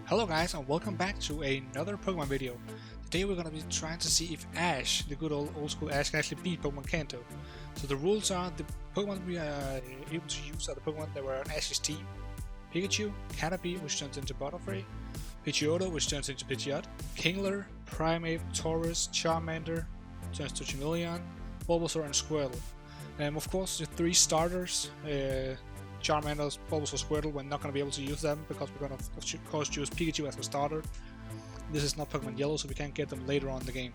Hello guys and welcome back to another Pokemon video. Today we're gonna be trying to see if Ash, the good old school Ash, can actually beat Pokemon Kanto. So the rules are the Pokemon we are able to use are the Pokemon that were on Ash's team. Pikachu, Caterpie, which turns into Butterfree, Pidgeotto, which turns into Pidgeot, Kingler, Primeape, Taurus, Charmander, turns to Charmeleon, Bulbasaur and Squirtle. Of course the three starters, Charmander, Bulbasaur, Squirtle, we're not going to be able to use them because we're going to of course choose Pikachu as a starter. This is not Pokemon Yellow, so we can't get them later on in the game.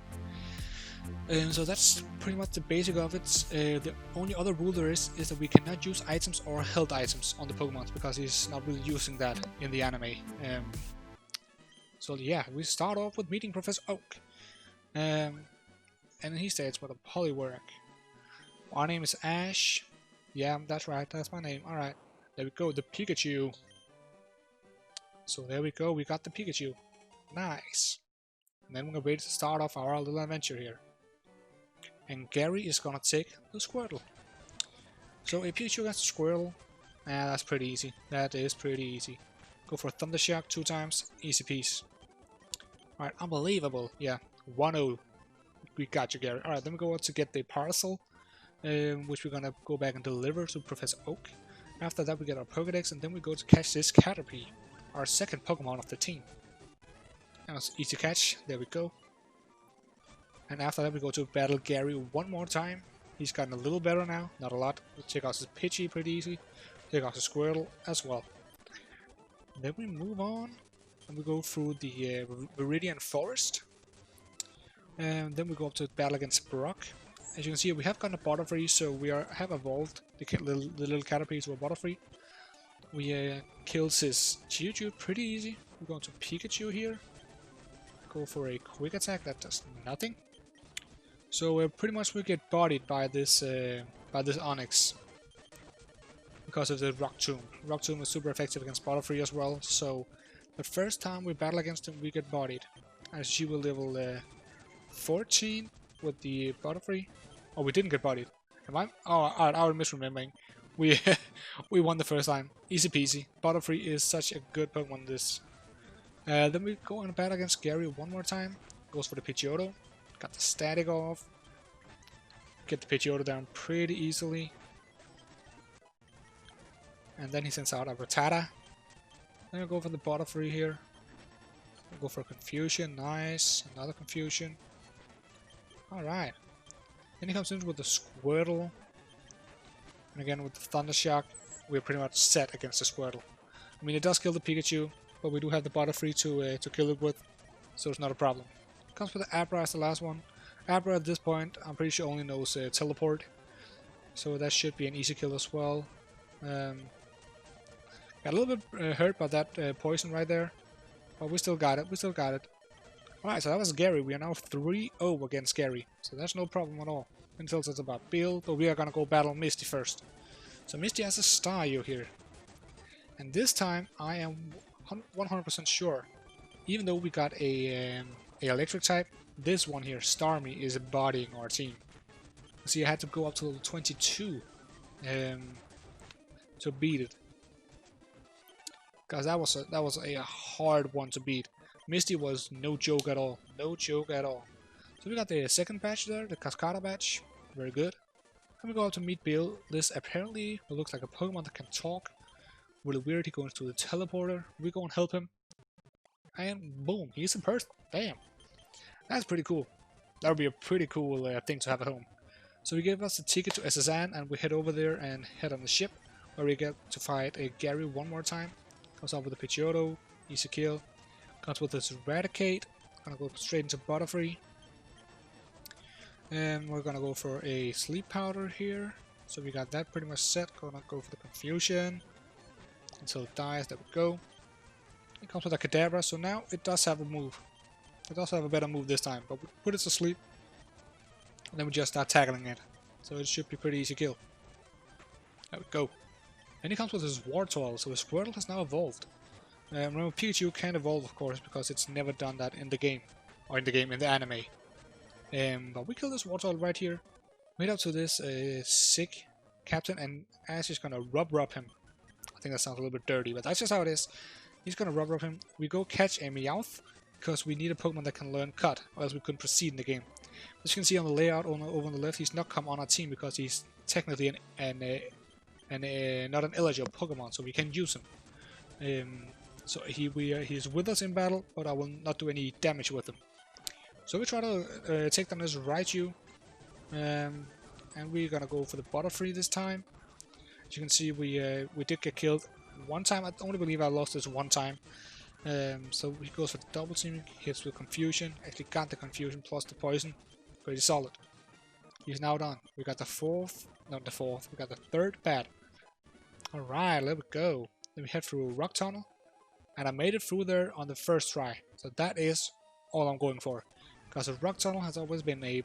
So that's pretty much the basic of it. The only other rule there is that we cannot use items or held items on the Pokemon because he's not really using that in the anime. So yeah, we start off with meeting Professor Oak. And he states with a Poliwag. Our name is Ash. Yeah, that's right, that's my name. Alright, there we go, the Pikachu. So there we go, we got the Pikachu. Nice. And then we're ready to start off our little adventure here. And Gary is gonna take the Squirtle. So a Pikachu gets a Squirtle. That's pretty easy. That is pretty easy. Go for a Thunder Shock 2 times, easy piece. Alright, unbelievable. Yeah, 1-0. We got you, Gary. Alright, then we go out to get the parcel. Which we're gonna go back and deliver to Professor Oak. After that we get our Pokedex and then we go to catch this Caterpie, our second Pokemon of the team. And it's easy catch, there we go. And after that we go to battle Gary one more time. He's gotten a little better now, not a lot. We'll take out his Pidgey pretty easy, take out his Squirtle as well. And then we move on and we go through the Viridian Forest. And then we go up to battle against Brock. As you can see, we have gotten a Butterfree, so we have evolved the little Caterpie to a Butterfree. We killed his Geodude pretty easy. We're going to Pikachu here. Go for a quick attack that does nothing. So pretty much we get bodied by this Onix because of the Rock Tomb. Rock Tomb is super effective against Butterfree as well. So the first time we battle against him, we get bodied. As she will level 14 with the Butterfree. Oh, we didn't get bodied. Am I? Oh, I was misremembering. We we won the first time. Easy peasy. Butterfree is such a good Pokemon this. Then we go in a battle against Gary one more time. Goes for the Pidgeotto. Got the static off. Get the Pidgeotto down pretty easily. And then he sends out a Rattata. Then we go for the Butterfree here. We'll go for Confusion. Nice. Another Confusion. Alright. Then he comes in with the Squirtle. And again with the Thunder Shock, we're pretty much set against the Squirtle. I mean, it does kill the Pikachu, but we do have the Butterfree to kill it with, so it's not a problem. Comes with the Abra as the last one. Abra at this point, I'm pretty sure only knows Teleport, so that should be an easy kill as well. Got a little bit hurt by that poison right there, but we still got it, Alright, so that was Gary. We are now 3-0 against Gary, so that's no problem at all. Until it's about Bill, but we are gonna go battle Misty first. So Misty has a Staryu here. And this time I am 100% sure, even though we got a electric type, this one here, Starmie, is bodying our team. See, I had to go up to level 22 to beat it. Because that was a hard one to beat. Misty was no joke at all. No joke at all. So we got the second badge there, the Cascada badge. Very good. And we go out to meet Bill. This apparently looks like a Pokemon that can talk. Really weird, he goes to the teleporter. We go and help him. And boom, he's in person. Damn. That's pretty cool. That would be a pretty cool thing to have at home. So he gave us the ticket to SSN and we head over there and head on the ship. Where we get to fight a Gary one more time. Comes out with the Pidgeotto. Easy kill. Comes with this Eradicate. Gonna go straight into Butterfree. And we're gonna go for a Sleep Powder here. So we got that pretty much set. Gonna go for the Confusion. Until it dies, there we go. It comes with a Kadabra, so now it does have a move. It does have a better move this time, but we put it to sleep. And then we just start tackling it. So it should be pretty easy kill. There we go. And he comes with his Wartortle, so his Squirtle has now evolved. Remember, Pikachu can't evolve, of course, because it's never done that in the game. Or in the anime. But we kill this Wartortle right here. We head up to this sick captain, and Ash is gonna rub him. I think that sounds a little bit dirty, but that's just how it is. He's gonna rubber up him. We go catch a Meowth, because we need a Pokemon that can learn Cut, or else we couldn't proceed in the game. As you can see on the layout over on the left, he's not come on our team because he's technically not an eligible Pokemon, so we can use him. So he's with us in battle, but I will not do any damage with him. So we try to take down this Raichu, and we're gonna go for the Butterfree this time. As you can see, we did get killed one time. I only believe I lost this one time. So he goes for the double team, hits with Confusion. Actually got the Confusion plus the Poison. Pretty solid. He's now done. We got the fourth, not the fourth, we got the third bat. Alright, let it go. Then we head through a rock tunnel. And I made it through there on the first try. So that is all I'm going for. Because the rock tunnel has always been a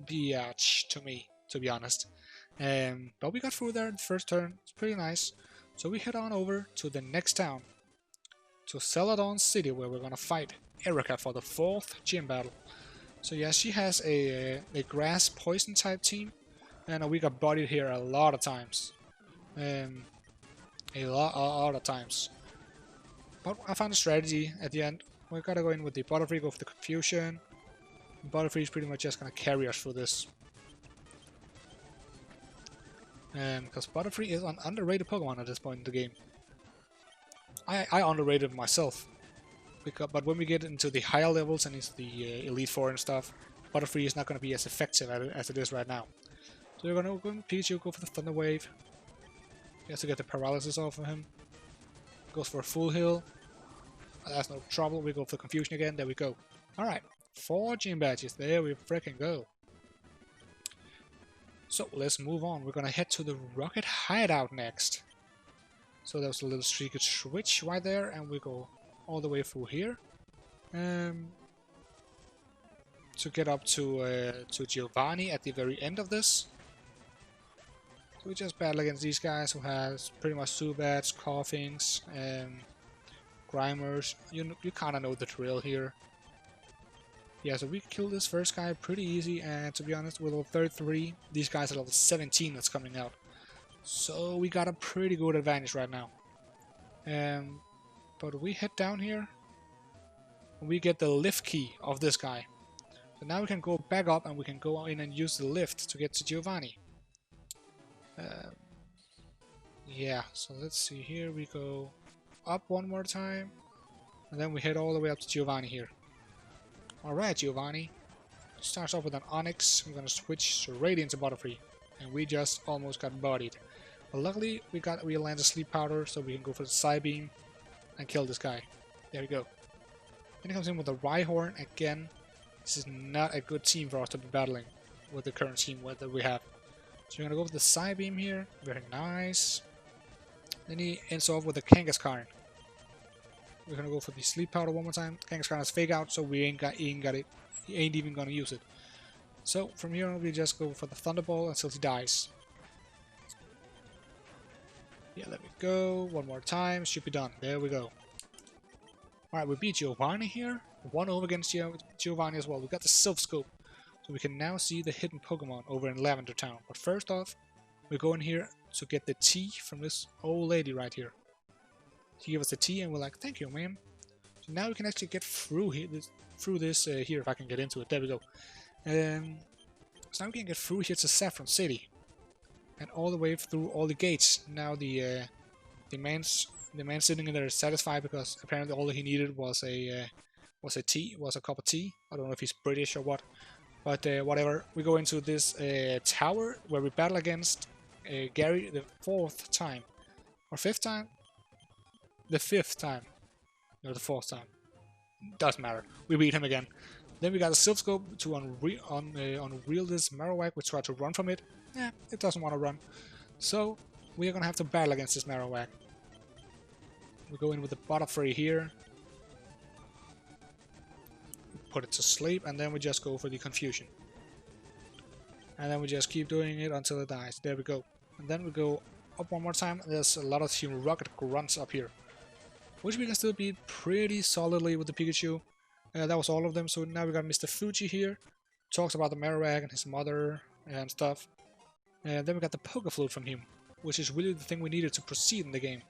biatch to me, to be honest. But we got through there in the first turn. It's pretty nice. So we head on over to the next town. To Celadon City, where we're gonna fight Erika for the 4th gym battle. So yeah, she has a grass poison type team. And we got bodied here a lot of times. A lot of times. But I found a strategy at the end. We gotta go in with the Butterfree, go for the Confusion. Butterfree is pretty much just gonna carry us through this. Because Butterfree is an underrated Pokemon at this point in the game. I underrated myself. But when we get into the higher levels and it's the Elite Four and stuff, Butterfree is not gonna be as effective as it is right now. So we're gonna go with Pikachu, go for the Thunder Wave. He has to get the paralysis off of him. Goes for a full heal. That's no trouble. We go for Confusion again. There we go. Alright. 4 gym badges. There we freaking go. So let's move on. We're gonna head to the Rocket Hideout next. So there's a little streaked switch right there, and we go all the way through here. To get up to Giovanni at the very end of this. So we just battle against these guys who has pretty much Zubats, Coughings, Grimers. You kind of know the drill here. Yeah, so we killed this first guy pretty easy, and to be honest, with level 33, these guys are level 17 that's coming out. So we got a pretty good advantage right now. But we head down here, and we get the lift key of this guy. So now we can go back up, and we can go in and use the lift to get to Giovanni. Yeah, so let's see, here we go up one more time, and then we head all the way up to Giovanni here. Alright, Giovanni. Starts off with an Onyx. I'm gonna switch straight into Butterfree, and we just almost got bodied. But luckily, we landed Sleep Powder, so we can go for the Psybeam and kill this guy. There we go. Then he comes in with a Rhyhorn again. This is not a good team for us to be battling with the current team that we have. So we're gonna go with the Psybeam here. Very nice. Then he ends off with a Kangaskhan. We're gonna go for the Sleep Powder one more time. Kangaskhan has Fake Out, so we ain't even gonna use it. So from here on, we just go for the Thunderball until he dies. Yeah, let me go. One more time. Should be done. There we go. Alright, we beat Giovanni here. 1-0 against Giovanni as well. We got the Silph Scope. So we can now see the hidden Pokemon over in Lavender Town. But first off, we go in here to get the tea from this old lady right here. She gave us the tea and we're like, thank you, ma'am. So now we can actually get through here, here if I can get into it. There we go. So now we can get through here to Saffron City. And all the way through all the gates. Now the man sitting in there is satisfied because apparently all he needed was a cup of tea. I don't know if he's British or what. But whatever, we go into this tower where we battle against Gary the 4th time. Or 5th time? The 5th time. No, the 4th time. Doesn't matter. We beat him again. Then we got a Silph Scope to unreel this Marowak. We try to run from it. Yeah, it doesn't want to run. So, we are going to have to battle against this Marowak. We go in with the Butterfree here. Put it to sleep, and then we just go for the Confusion. And then we just keep doing it until it dies. There we go. And then we go up one more time. There's a lot of Team Rocket grunts up here, which we can still beat pretty solidly with the Pikachu. That was all of them. So now we got Mr. Fuji here. Talks about the Marowak and his mother and stuff. And then we got the Poke Flute from him, which is really the thing we needed to proceed in the game.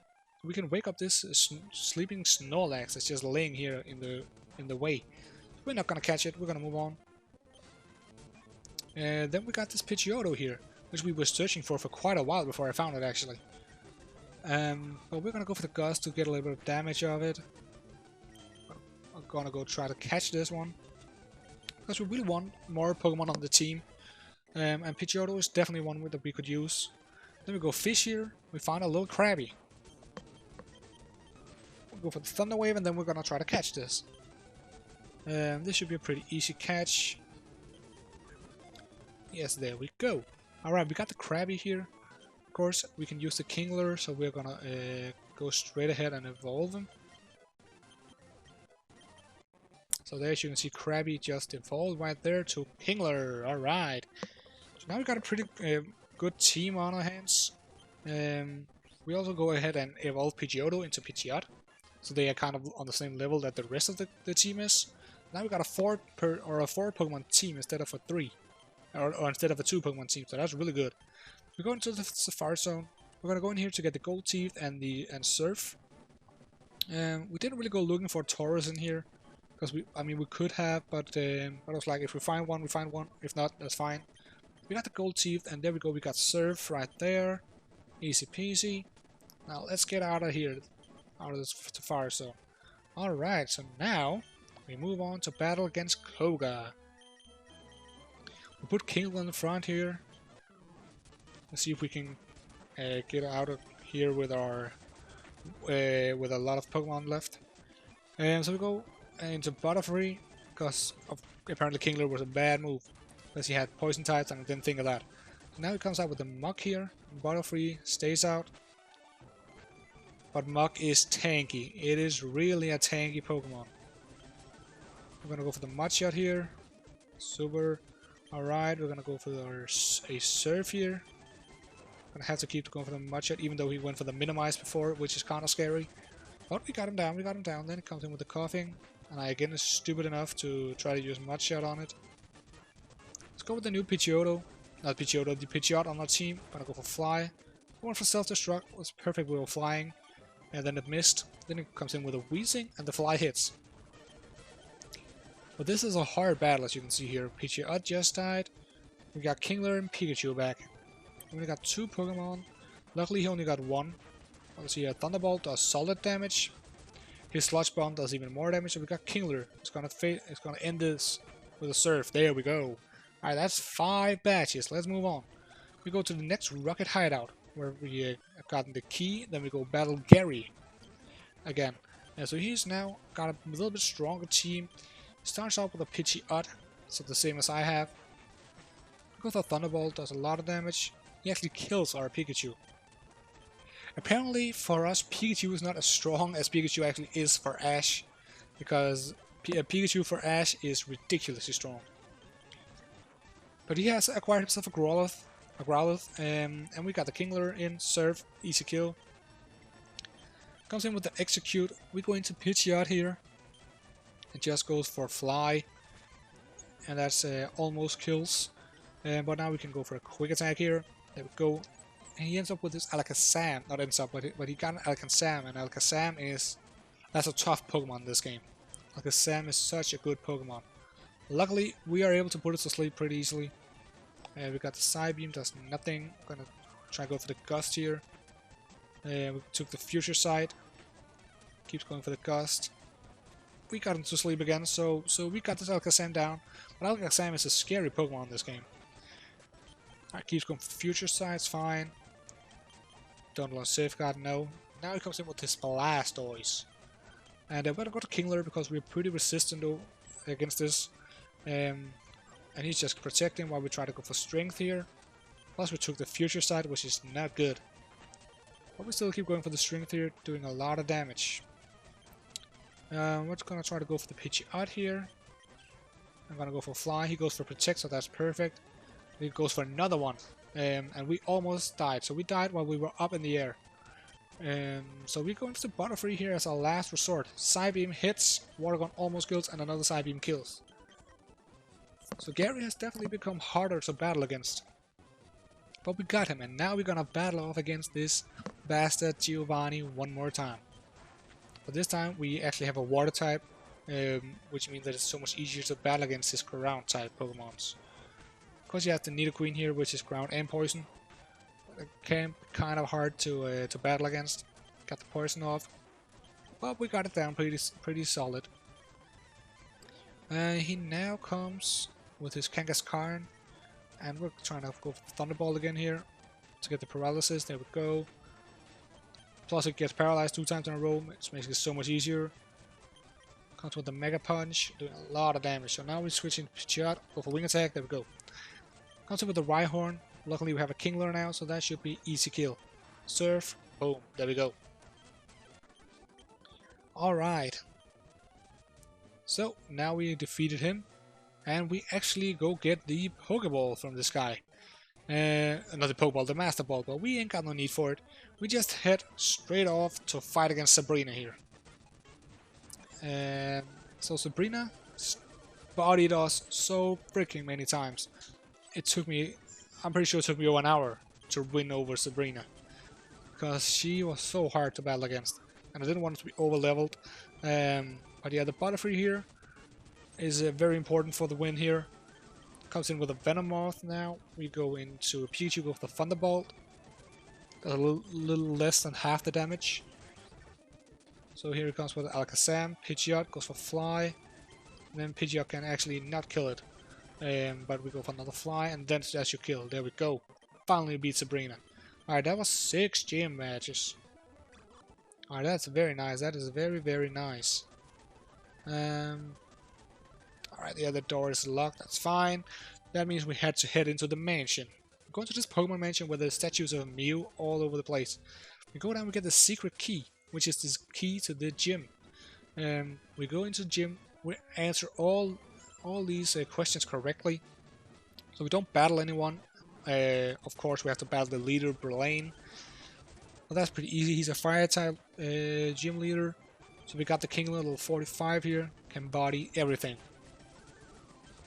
We can wake up this sleeping Snorlax that's just laying here in the way. We're not gonna catch it. We're gonna move on. Then we got this Pidgeotto here, which we were searching for quite a while before I found it actually. But we're gonna go for the Gust to get a little bit of damage of it. I'm gonna go try to catch this one because we really want more Pokemon on the team. And Pidgeotto is definitely one that we could use. Then we go fish here. We find a little Krabby. We'll go for the Thunder Wave, and then we're gonna try to catch this. This should be a pretty easy catch. Yes, there we go. Alright, we got the Krabby here. Of course, we can use the Kingler, so we're gonna go straight ahead and evolve him. So there you can see Krabby just evolved right there to Kingler. Alright. So now we got a pretty good team on our hands. We also go ahead and evolve Pidgeotto into Pidgeot. So they are kind of on the same level that the rest of the team is. Now we got a 4 Pokemon team instead of a 3. Or instead of a 2 Pokemon team, so that's really good. We go into the Safari Zone. We're gonna go in here to get the Gold Teeth and Surf. We didn't really go looking for Taurus in here, because we could have, but I was like, if we find one, we find one. If not, that's fine. We got the Gold Teeth, and there we go. We got Surf right there, easy peasy. Now let's get out of here, out of this Safari Zone. All right, so now we move on to battle against Koga. We put Kingler in the front here. Let's see if we can get out of here with our with a lot of Pokemon left. And so we go into Butterfree because apparently Kingler was a bad move because he had poison types and I didn't think of that. So now he comes out with the Muk here. Butterfree stays out. But Muk is tanky. It is really a tanky Pokemon. We're gonna go for the Mudshot here. Super. Alright, we're gonna go for a Surf here. Gonna have to keep going for the Mudshot, even though he went for the Minimize before, which is kind of scary. But we got him down, Then it comes in with the Coughing. And I again is stupid enough to try to use Mudshot on it. Let's go with the new Pidgeotto. Not Pidgeotto, the Pidgeot on our team. Gonna go for Fly. Going for Self-Destruct, was perfect with flying. And then it missed. Then it comes in with a Weezing, and the Fly hits. But this is a hard battle, as you can see here. Pidgeot just died. We got Kingler and Pikachu back. We only got 2 Pokemon. Luckily, he only got 1. Let's see, Thunderbolt does solid damage. His Sludge Bomb does even more damage. So we got Kingler. It's gonna end this with a Surf. There we go. Alright, that's 5 batches. Let's move on. We go to the next Rocket Hideout, where we have gotten the key. Then we go battle Gary again. And so he's now got a little bit stronger team. Starts out with a Pidgeot, so the same as I have. Goes for Thunderbolt, does a lot of damage. He actually kills our Pikachu. Apparently, for us, Pikachu is not as strong as Pikachu actually is for Ash, because Pikachu for Ash is ridiculously strong. But he has acquired himself a Growlithe, and we got the Kingler in, Surf, easy kill. Comes in with the Execute. We go into Pidgeot here. It just goes for Fly, and that's almost kills. But now we can go for a Quick Attack here. There we go. And he ends up with this Alakazam. Not ends up, but he got an Alakazam, and Alakazam that's a tough Pokemon in this game. Alakazam is such a good Pokemon. Luckily, we are able to put it to sleep pretty easily. We got the Psybeam, does nothing. Gonna try to go for the Gust here. We took the Future Sight. Keeps going for the Gust. We got him to sleep again, so we got this Alakazam down. But Alakazam is a scary Pokemon in this game. Alright, keeps going for Future Sight, it's fine. Don't want Safeguard, no. Now he comes in with his Blastoise. And we're gonna go to Kingler because we're pretty resistant against this. And he's just protecting while we try to go for Strength here. Plus we took the Future Sight, which is not good. But we still keep going for the Strength here, doing a lot of damage. We're gonna try to go for the Pidgeot here. I'm gonna go for Fly. He goes for Protect, so that's perfect. He goes for another one, and we almost died. So we died while we were up in the air. So we go into the Butterfree here as our last resort. Psybeam hits, Water Gun almost kills, and another Psybeam kills. So Gary has definitely become harder to battle against. But we got him, and now we're gonna battle off against this bastard Giovanni one more time. But this time we actually have a water type, which means that it's so much easier to battle against his ground type Pokemons. Of course, you have the Nidoqueen here, which is ground and poison. It can be kind of hard to battle against. Got the poison off, but we got it down pretty solid. He now comes with his Kangaskhan, and we're trying to go for Thunderbolt again here to get the paralysis. There we go. Plus it gets paralyzed 2 times in a row, which makes it so much easier. Comes with the Mega Punch, doing a lot of damage. So now we're switching to Pidgeot, go for Wing Attack, there we go. Comes in with the Rhyhorn. Luckily we have a Kingler now, so that should be easy kill. Surf, boom, there we go. Alright. So now we defeated him, and we actually go get the Pokeball from this guy. Not the Pokeball, the Master Ball, but we ain't got no need for it. We just head straight off to fight against Sabrina here. So Sabrina bodied us so freaking many times. It took me, I'm pretty sure it took me over an hour to win over Sabrina. Because she was so hard to battle against. And I didn't want it to be over leveled. But yeah, the Butterfree here is very important for the win here. Comes in with a Venomoth now. We go into Pikachu with the Thunderbolt. Does a little less than half the damage. So here it comes with Alakazam. Pidgeot goes for Fly. And then Pidgeot can actually not kill it. But we go for another Fly, and then that's your kill. There we go. Finally beat Sabrina. Alright, that was 6 gym matches. Alright, that's very nice. That is very, very nice. Alright, the other door is locked. That's fine. That means we had to head into the mansion. We're going to this Pokemon mansion where there's statues of Mew all over the place. We go down, we get the secret key, which is this key to the gym. We go into the gym, we answer all these questions correctly. So we don't battle anyone. Of course, we have to battle the leader, Berlane. Well, that's pretty easy. He's a fire type gym leader. So we got the King level 45 here. Can body everything.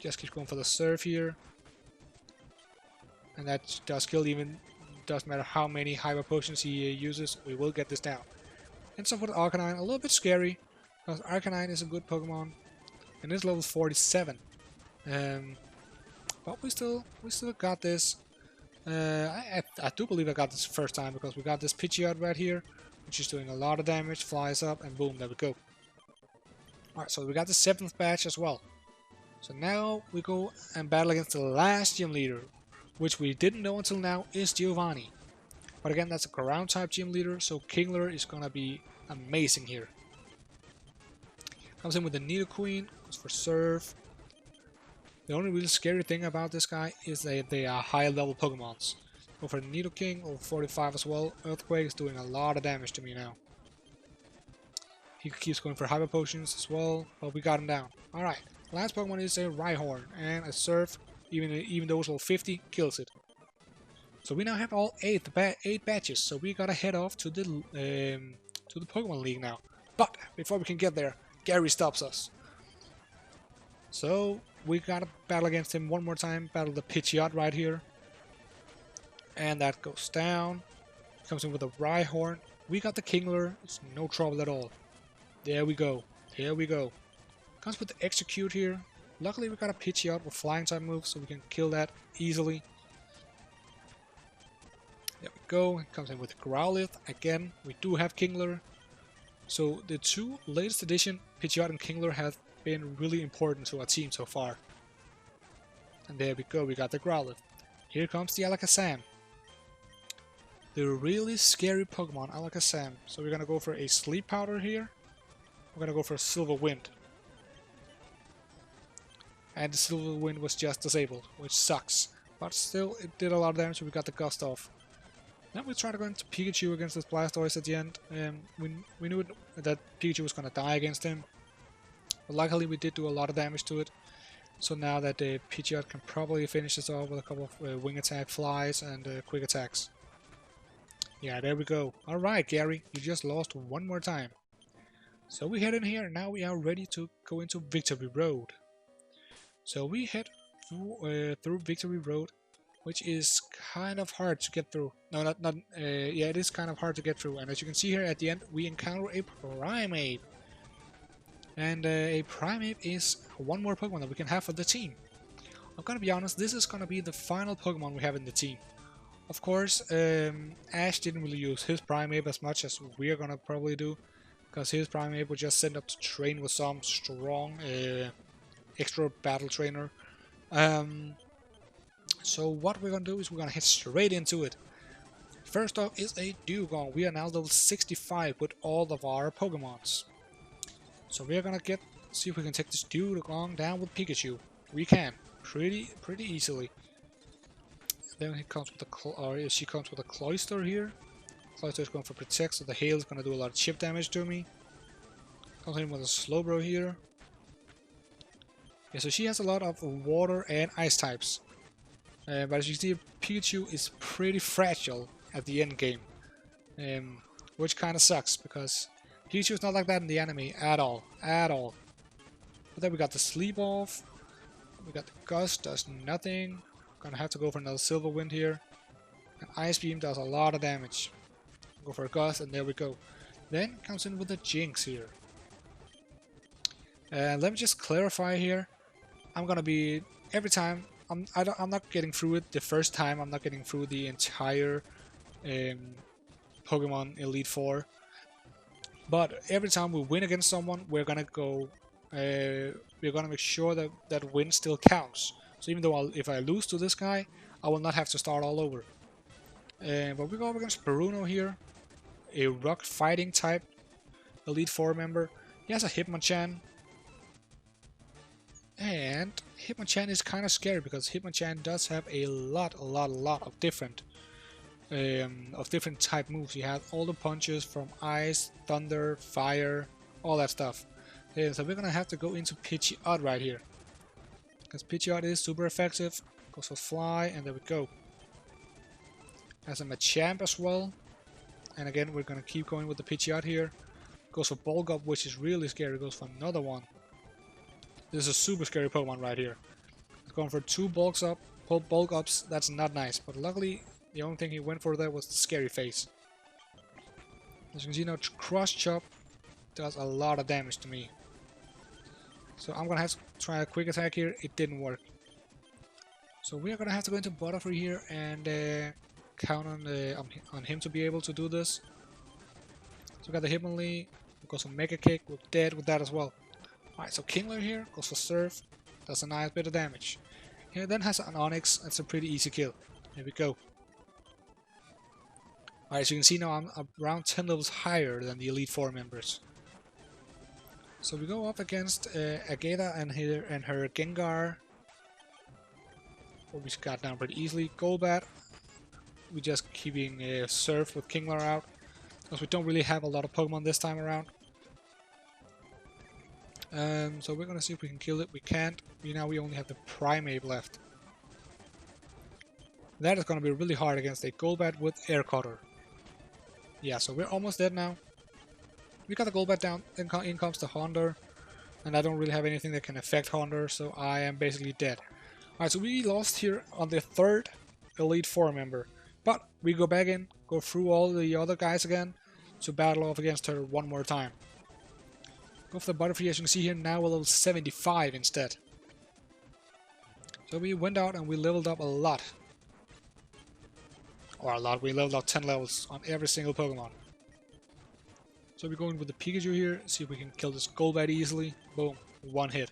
Just keep going for the Surf here. And that does kill, even doesn't matter how many Hyper Potions he uses. We will get this down. And so for the Arcanine, a little bit scary. Because Arcanine is a good Pokemon. And it's level 47. But we still got this. I do believe I got this first time, because we got this Pidgeot right here, which is doing a lot of damage, flies up, and boom, there we go. Alright, so we got the 7th badge as well. So now we go and battle against the last gym leader, which we didn't know until now is Giovanni. But again, that's a ground type gym leader, so Kingler is gonna be amazing here. Comes in with the Nidoqueen, goes for Surf. The only really scary thing about this guy is that they are high level Pokemons. Go for Nidoking, over 45 as well. Earthquake is doing a lot of damage to me now. He keeps going for Hyper Potions as well, but we got him down. Alright, last Pokemon is a Rhyhorn, and a Surf, even though it's level 50, kills it. So we now have all 8 badges, so we gotta head off to the Pokemon League now. But before we can get there, Gary stops us. So we gotta battle against him one more time, battle the Pidgeot right here. And that goes down. Comes in with a Rhyhorn. We got the Kingler, it's no trouble at all. There we go, here we go. Comes with the Execute here. Luckily we got a Pidgeot with flying type moves, so we can kill that easily. There we go, it comes in with Growlithe. Again, we do have Kingler. So the 2 latest edition, Pidgeot and Kingler, have been really important to our team so far. And there we go, we got the Growlithe. Here comes the Alakazam. The really scary Pokemon, Alakazam. So we're gonna go for a Sleep Powder here. We're gonna go for a Silver Wind. And the Silver Wind was just disabled, which sucks. But still, it did a lot of damage, so we got the Gust off. Then we tried to go into Pikachu against this Blastoise at the end. We knew that Pikachu was gonna die against him. But luckily we did do a lot of damage to it. So now that the Pidgeot can probably finish this off with a couple of Wing Attack Flies and Quick Attacks. Yeah, there we go. Alright, Gary, you just lost one more time. So we head in here, and now we are ready to go into Victory Road. So we head through Victory Road, which is kind of hard to get through. No, not. Yeah, it is kind of hard to get through. And as you can see here at the end, we encounter a Primeape. And a Primeape is one more Pokemon that we can have for the team. I'm gonna be honest, this is gonna be the final Pokemon we have in the team. Of course, Ash didn't really use his Primeape as much as we're gonna probably do, because his Primeape was just sent up to train with some strong extra battle trainer. So what we're gonna do is we're gonna head straight into it. First off is a Dugong. We are now level 65 with all of our Pokemons. So we're gonna see if we can take this Dugong down with Pikachu. We can pretty easily. Then he comes with she comes with a Cloyster here. Cloyster is going for Protect, so the hail is gonna do a lot of chip damage to me. Comes in with a Slowbro here. Yeah, so she has a lot of water and ice types. But as you see, Pikachu is pretty fragile at the end game, which kind of sucks because Pikachu is not like that in the anime at all. But then we got the Sleep Off, we got the Gust, does nothing. Gonna have to go for another Silver Wind here. And Ice Beam does a lot of damage. Go for a Gust, and there we go. Then comes in with the Jinx here. Let me just clarify here. I'm gonna be every time. I'm not getting through it the first time. I'm not getting through the entire Pokemon Elite Four. But every time we win against someone, we're gonna go. We're gonna make sure that that win still counts. So even though if I lose to this guy, I will not have to start all over. But we go up against Bruno here, a rock fighting type Elite Four member. He has a Hitmonchan. And Hitmonchan is kind of scary because Hitmonchan does have a lot of different type moves. He has all the punches from ice, thunder, fire, all that stuff. So we're gonna have to go into Pidgeot right here because Pidgeot is super effective. Goes for Fly, and there we go. Has a Machamp as well, and again we're gonna keep going with the Pidgeot here. Goes for Bulk Up, which is really scary. Goes for another one. This is a super scary Pokemon right here. It's going for 2 bulk ups. That's not nice, but luckily the only thing he went for there was the scary face. As you can see now, Cross Chop does a lot of damage to me. So I'm gonna have to try a quick attack here. It didn't work. So we are gonna have to go into Butterfree here and count on him to be able to do this. So we got the Hitmonlee. Goes for Mega Kick. We're dead with that as well. Alright, so Kingler here goes for Surf, does a nice bit of damage. Here then has an Onix, that's a pretty easy kill. Here we go. Alright, so you can see now I'm around 10 levels higher than the Elite Four members. So we go up against Agatha and her Gengar. We got down pretty easily. Golbat, we just keeping Surf with Kingler out, because we don't really have a lot of Pokemon this time around. So we're gonna see if we can kill it. We can't. We only have the Primeape left. That is gonna be really hard against a Golbat with Air Cutter. Yeah, so we're almost dead now. We got the Golbat down, then in comes the Honda, and I don't really have anything that can affect Honda, so I am basically dead. Alright, so we lost here on the 3rd Elite Four member, but we go back in, go through all the other guys again to battle off against her one more time. Go for the Butterfree, as you can see here, now we're level 75 instead. So we went out and we leveled up a lot. Or a lot, we leveled up 10 levels on every single Pokemon. So we're going with the Pikachu here, see if we can kill this Golbat easily. Boom, 1 hit.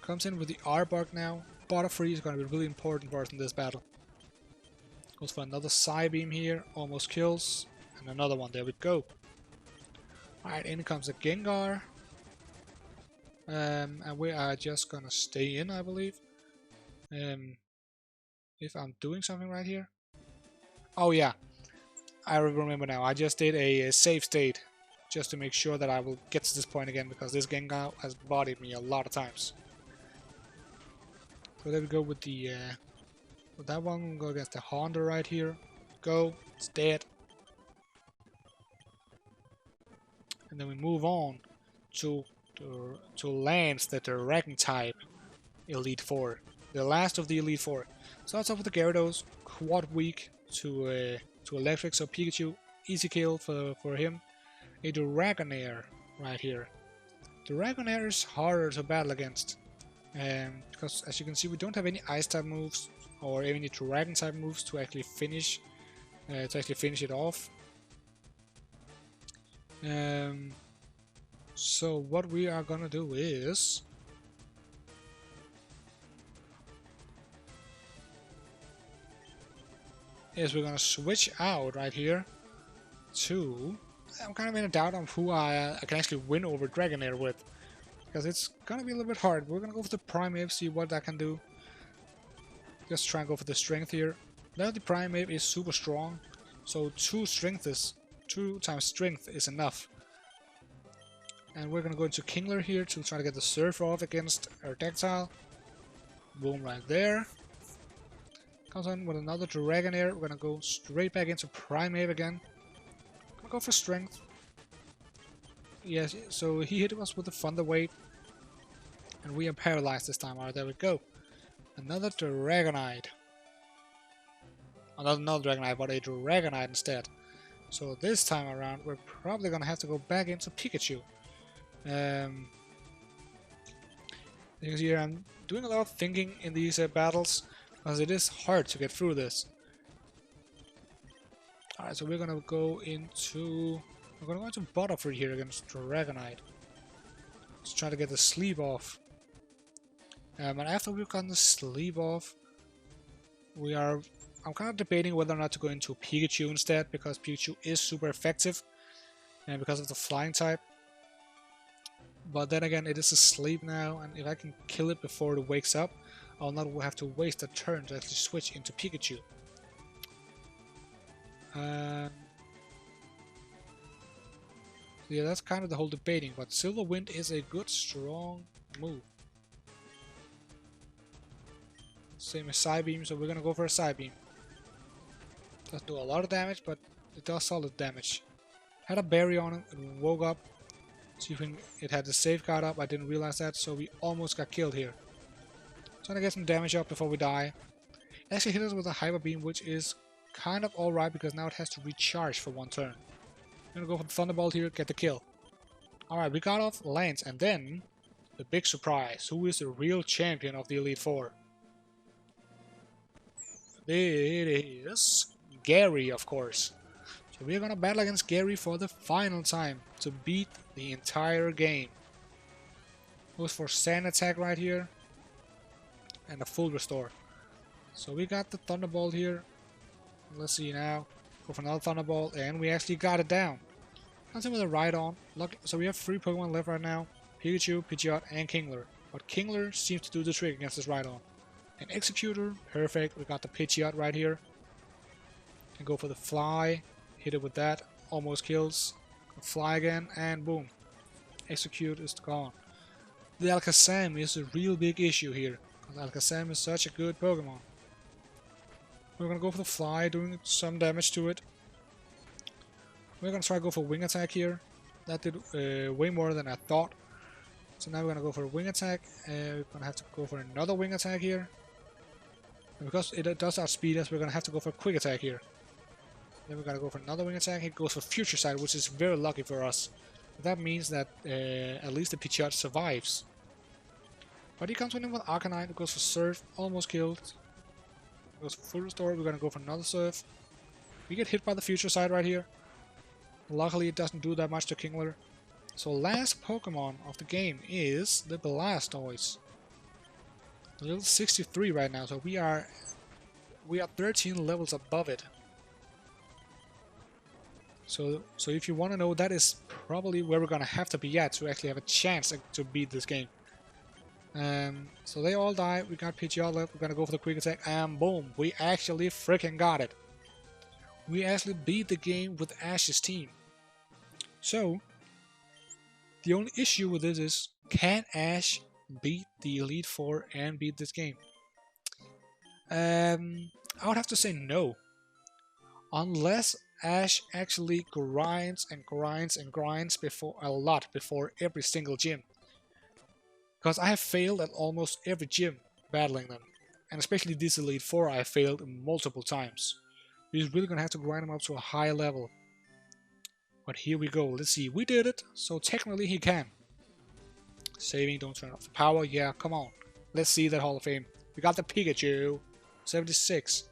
Comes in with the Arbok now. Butterfree is going to be really important for us in this battle. Goes for another Psybeam here, almost kills. And another one, there we go. Alright, in comes the Gengar. And we are just gonna stay in, I believe. If I'm doing something right here. Oh yeah, I remember now. I just did a save state just to make sure that I will get to this point again, because this Gengar has bodied me a lot of times. So there we go with the with that one. We'll go against the Honda right here. Go, it's dead. And then we move on to Lance, the Dragon type Elite Four. The last of the Elite Four. Starts off with the Gyarados, quad weak to electric, so Pikachu easy kill for him. A Dragonair right here. Dragonair is harder to battle against, because as you can see we don't have any Ice type moves or any Dragon type moves to actually finish it off. So what we are gonna do is we're gonna switch out right here to... I'm kind of in a doubt on who I can actually win over Dragonair with, because it's gonna be a little bit hard. We're gonna go for the Primeape, see what that can do. Just try and go for the strength here. Now the Primeape is super strong, so 2 times strength is enough. And we're gonna go into Kingler here to try to get the Surf off against our Tactile. Boom, right there. Comes on with another Dragonair. We're gonna go straight back into Primeape again. Gonna go for strength. Yes, so he hit us with a Thunder Wave. And we are paralyzed this time. Alright, there we go. Another Dragonite. Not Dragonite, but a Dragonite instead. So this time around, we're probably gonna have to go back into Pikachu. You can see here I'm doing a lot of thinking in these battles, because it is hard to get through this. Alright, so we're gonna go into Butterfree here against Dragonite. Let's try to get the sleep off. And after we've gotten the sleep off, I'm kind of debating whether or not to go into Pikachu instead, because Pikachu is super effective, and because of the flying type. But then again, it is asleep now, and if I can kill it before it wakes up, I'll not have to waste a turn to actually switch into Pikachu. Yeah, that's kind of the whole debating, but Silver Wind is a good, strong move. Same as Psybeam, so we're gonna go for a Psybeam. Doesn't do a lot of damage, but it does solid damage. Had a berry on it, and woke up. See if it had the safeguard up. I didn't realize that, so we almost got killed here. Trying to get some damage up before we die. It actually hit us with a Hyper Beam, which is kind of alright because now it has to recharge for 1 turn. I'm gonna go for the Thunderbolt here, get the kill. Alright, we got off Lance, and then the big surprise. Who is the real champion of the Elite Four? It is Gary, of course. So we're gonna battle against Gary for the final time to beat the entire game. Goes for Sand Attack right here. And a full restore. So we got the Thunderbolt here. Let's see now. Go for another Thunderbolt, and we actually got it down. Comes in with a Rhydon. So we have 3 Pokemon left right now. Pikachu, Pidgeot, and Kingler. But Kingler seems to do the trick against this Rhydon. An Executor, perfect. We got the Pidgeot right here. And go for the Fly. Hit it with that. Almost kills. Fly again, and boom. Execute is gone. The Alakazam is a real big issue here. Alakazam is such a good Pokemon. We're gonna go for the Fly, doing some damage to it. We're gonna try to go for Wing Attack here. That did way more than I thought. So now we're gonna go for a Wing Attack. We're gonna have to go for another Wing Attack here. And because it does outspeed us, we're gonna have to go for a Quick Attack here. Then we're gonna go for another Wing Attack. It goes for Future Sight, which is very lucky for us. That means that at least the Pidgeot survives. But he comes in with Arcanine, it goes for Surf, almost killed. Goes for full restore, we're gonna go for another Surf. We get hit by the Future Sight right here. Luckily it doesn't do that much to Kingler. So last Pokemon of the game is the Blastoise. A level 63 right now, so we are 13 levels above it. So if you want to know, that is probably where we're gonna have to be at to actually have a chance to beat this game. So they all die. We got Pidgeot left. We're gonna go for the Quick Attack, and boom, we actually freaking got it. We actually beat the game with Ash's team. So the only issue with this is, can Ash beat the Elite Four and beat this game? I would have to say no, unless Ash actually grinds and grinds and grinds before every single gym. Because I have failed at almost every gym battling them. And especially this Elite Four I failed multiple times. We're really gonna have to grind him up to a high level. But here we go, let's see, we did it, so technically he can. Saving, don't turn off the power, yeah, come on. Let's see that Hall of Fame. We got the Pikachu, 76.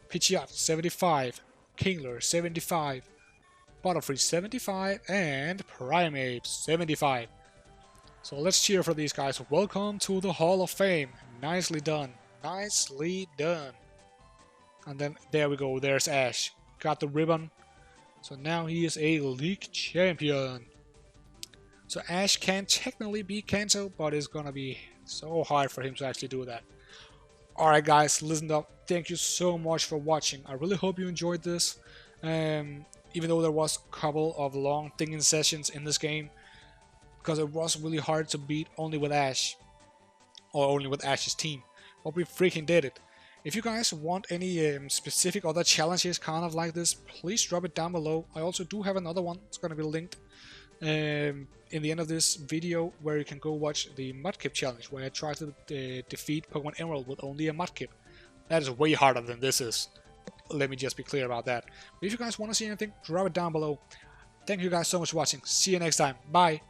Pidgeot, 75. Kingler, 75. Butterfree, 75. And Primeape, 75. So let's cheer for these guys. Welcome to the Hall of Fame. Nicely done. Nicely done. And then, there we go, there's Ash. Got the ribbon. So now he is a League Champion. So Ash can technically beat Kanto, but it's gonna be so hard for him to actually do that. Alright guys, listen up. Thank you so much for watching. I really hope you enjoyed this. Even though there was a couple of long thinking sessions in this game, because it was really hard to beat only with Ash, or only with Ash's team. But we freaking did it. If you guys want any specific other challenges kind of like this, please drop it down below. I also do have another one. It's going to be linked in the end of this video, where you can go watch the Mudkip challenge, where I try to defeat Pokemon Emerald with only a Mudkip. That is way harder than this is. Let me just be clear about that. But if you guys want to see anything, drop it down below. Thank you guys so much for watching. See you next time. Bye.